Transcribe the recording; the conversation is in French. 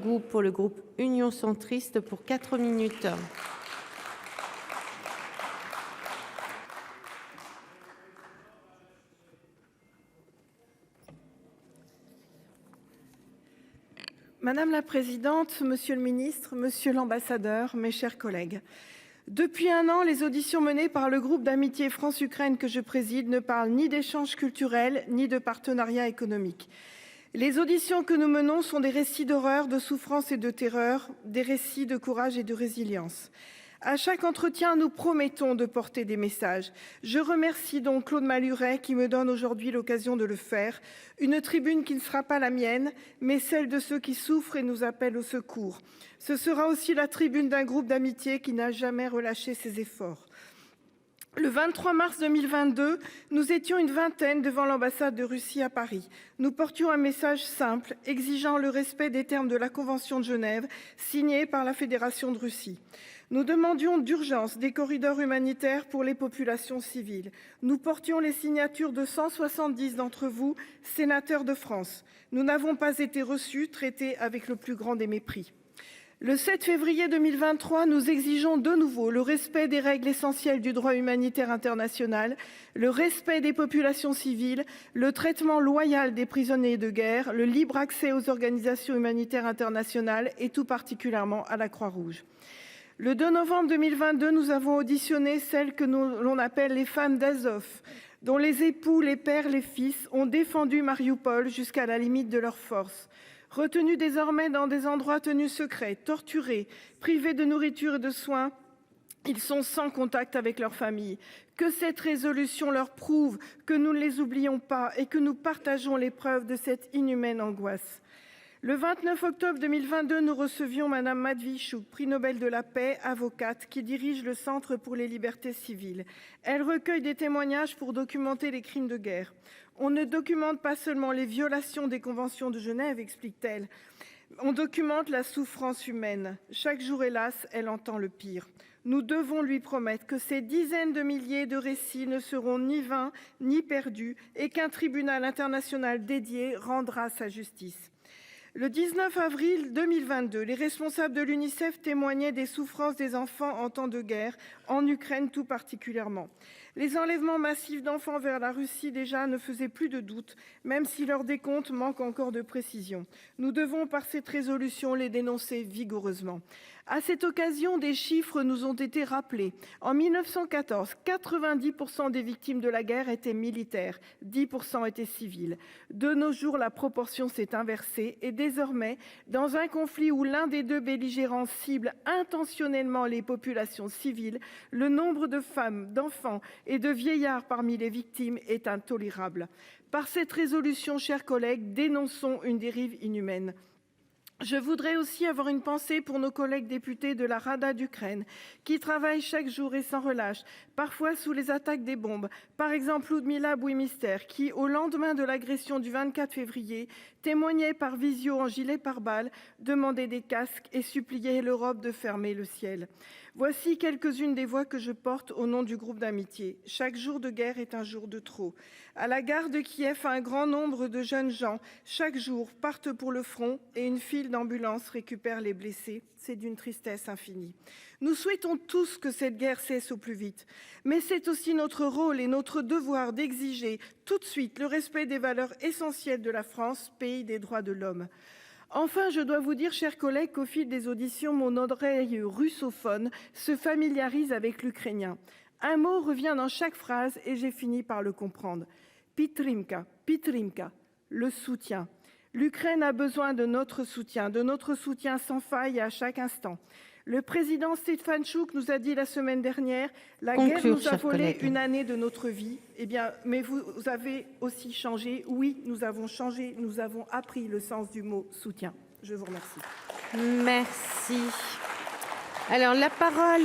Shoigu pour le groupe Union centriste pour 4 minutes. Madame la présidente, monsieur le ministre, monsieur l'ambassadeur, mes chers collègues. Depuis un an, les auditions menées par le groupe d'amitié France-Ukraine que je préside ne parlent ni d'échanges culturels ni de partenariat économique. Les auditions que nous menons sont des récits d'horreur, de souffrance et de terreur, des récits de courage et de résilience. À chaque entretien, nous promettons de porter des messages. Je remercie donc Claude Malhuret qui me donne aujourd'hui l'occasion de le faire. Une tribune qui ne sera pas la mienne, mais celle de ceux qui souffrent et nous appellent au secours. Ce sera aussi la tribune d'un groupe d'amitié qui n'a jamais relâché ses efforts. Le 23 mars 2022, nous étions une vingtaine devant l'ambassade de Russie à Paris. Nous portions un message simple, exigeant le respect des termes de la Convention de Genève, signée par la Fédération de Russie. Nous demandions d'urgence des corridors humanitaires pour les populations civiles. Nous portions les signatures de 170 d'entre vous, sénateurs de France. Nous n'avons pas été reçus, traités avec le plus grand des mépris. Le 7 février 2023, nous exigeons de nouveau le respect des règles essentielles du droit humanitaire international, le respect des populations civiles, le traitement loyal des prisonniers de guerre, le libre accès aux organisations humanitaires internationales et tout particulièrement à la Croix-Rouge. Le 2 novembre 2022, nous avons auditionné celles que l'on appelle les femmes d'Azov, dont les époux, les pères, les fils ont défendu Mariupol jusqu'à la limite de leurs forces. Retenus désormais dans des endroits tenus secrets, torturés, privés de nourriture et de soins, ils sont sans contact avec leurs familles. Que cette résolution leur prouve que nous ne les oublions pas et que nous partageons l'épreuve de cette inhumaine angoisse. Le 29 octobre 2022, nous recevions Madame Matvichuk, prix Nobel de la paix, avocate, qui dirige le Centre pour les libertés civiles. Elle recueille des témoignages pour documenter les crimes de guerre. On ne documente pas seulement les violations des conventions de Genève, explique-t-elle. On documente la souffrance humaine. Chaque jour, hélas, elle entend le pire. Nous devons lui promettre que ces dizaines de milliers de récits ne seront ni vains ni perdus et qu'un tribunal international dédié rendra sa justice. Le 19 avril 2022, les responsables de l'UNICEF témoignaient des souffrances des enfants en temps de guerre, en Ukraine tout particulièrement. Les enlèvements massifs d'enfants vers la Russie déjà ne faisaient plus de doute, même si leur décompte manque encore de précision. Nous devons par cette résolution les dénoncer vigoureusement. À cette occasion, des chiffres nous ont été rappelés. En 1914, 90% des victimes de la guerre étaient militaires, 10% étaient civiles. De nos jours, la proportion s'est inversée et désormais, dans un conflit où l'un des deux belligérants cible intentionnellement les populations civiles, le nombre de femmes, d'enfants et de vieillards parmi les victimes est intolérable. Par cette résolution, chers collègues, dénonçons une dérive inhumaine. Je voudrais aussi avoir une pensée pour nos collègues députés de la Rada d'Ukraine qui travaillent chaque jour et sans relâche, parfois sous les attaques des bombes. Par exemple, Ludmila Bouimister qui, au lendemain de l'agression du 24 février, témoignait par visio en gilet pare-balles, demandait des casques et suppliait l'Europe de fermer le ciel. Voici quelques-unes des voix que je porte au nom du groupe d'amitié. Chaque jour de guerre est un jour de trop. À la gare de Kiev, un grand nombre de jeunes gens, chaque jour, partent pour le front et une file d'ambulances récupère les blessés. C'est d'une tristesse infinie. Nous souhaitons tous que cette guerre cesse au plus vite. Mais c'est aussi notre rôle et notre devoir d'exiger tout de suite le respect des valeurs essentielles de la France, pays des droits de l'homme. Enfin, je dois vous dire, chers collègues, qu'au fil des auditions, mon oreille russophone se familiarise avec l'ukrainien. Un mot revient dans chaque phrase et j'ai fini par le comprendre. Pitrimka, Pitrimka, le soutien. L'Ukraine a besoin de notre soutien sans faille et à chaque instant. Le président Stefanchuk nous a dit la semaine dernière, la guerre nous a volé une année de notre vie. Eh bien, mais vous avez aussi changé. Oui, nous avons changé. Nous avons appris le sens du mot soutien. Je vous remercie. Merci. Alors, la parole